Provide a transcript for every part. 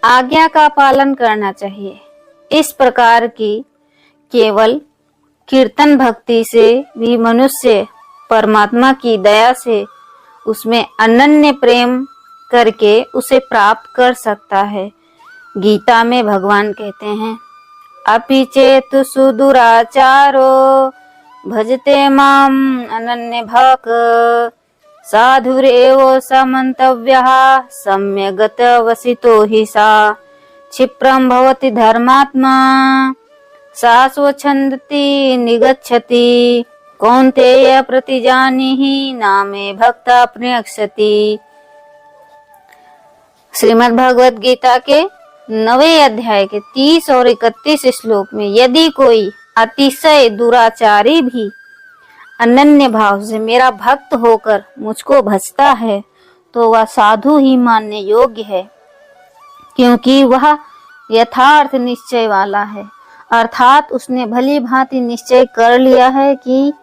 आज्ञा का पालन करना चाहिए। इस प्रकार की केवल कीर्तन भक्ति से भी मनुष्य परमात्मा की दया से उसमें अनन्य प्रेम करके उसे प्राप्त कर सकता है। गीता में भगवान कहते हैं, अपि चेत सुदुराचारो भजते माम अनन्य भाक साधुरेव समन्तव्यः सम्यगत वसितो हि सा क्षिप्रं भवति धर्मात्मा सा स्वच्छन्दति निगच्छति कौन्तेय प्रतिजानीहि नामे भक्ता प्रयक्षति। श्रीमद् भगवद गीता के 9वें अध्याय के 30 और 31 श्लोक में यदि कोई अतिशय दुराचारी भी अनन्य भाव से मेरा भक्त होकर मुझको भजता है तो वह साधु ही मानने योग्य है, क्योंकि वह यथार्थ निश्चय वाला है, अर्थात उसने भली भांति निश्चय कर लिया है कि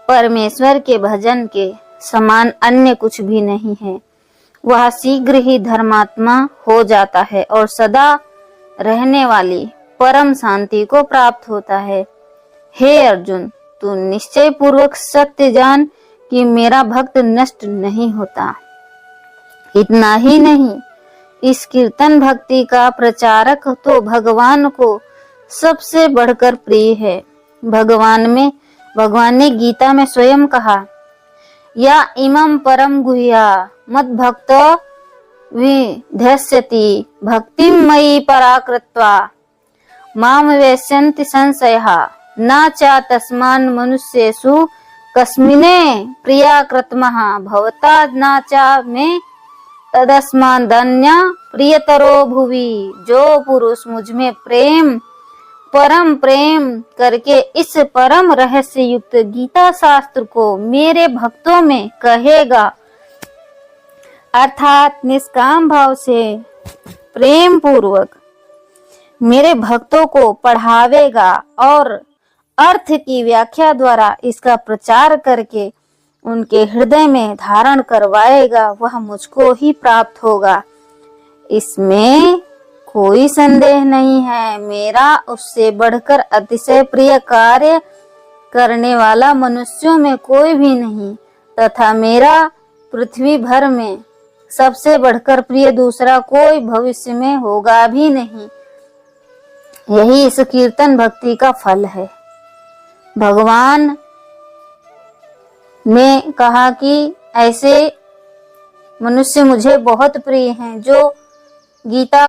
परमेश्वर के भजन के समान अन्य कुछ भी नहीं है। वह शीघ्र ही धर्मात्मा हो जाता है और सदा रहने वाली परम शांति को प्राप्त होता है। हे अर्जुन, तू निश्चय पूर्वक सत्य जान कि मेरा भक्त नष्ट नहीं होता। इतना ही नहीं, इस कीर्तन भक्ति का प्रचारक तो भगवान को सबसे बढ़कर प्रिय है। भगवान ने गीता में स्वयं कहा, या इमं परम गुह्या मद भक्त विध्यस्यति भक्तिं मयि पराकृत्वा माम वेश्यन्ति संशयः न च तस्मान् मनुष्येषु कस्मिने प्रियाकृतमः भवता न च मे तदस्मान् धन्य प्रियतरो भुवि। जो पुरुष मुझ में परम प्रेम करके इस परम रहस्य युक्त गीता शास्त्र को मेरे भक्तों में कहेगा, अर्थात निष्काम भाव से प्रेम पूर्वक मेरे भक्तों को पढ़ावेगा और अर्थ की व्याख्या द्वारा इसका प्रचार करके उनके हृदय में धारण करवाएगा, वह मुझको ही प्राप्त होगा। इसमें कोई संदेह नहीं है। मेरा उससे बढ़कर अतिशय प्रिय कार्य करने वाला मनुष्यों में कोई भी नहीं, तथा मेरा पृथ्वी भर में सबसे बढ़कर प्रिय दूसरा कोई भविष्य में होगा भी नहीं। यही इस कीर्तन भक्ति का फल है। भगवान ने कहा कि ऐसे मनुष्य मुझे बहुत प्रिय हैं जो गीता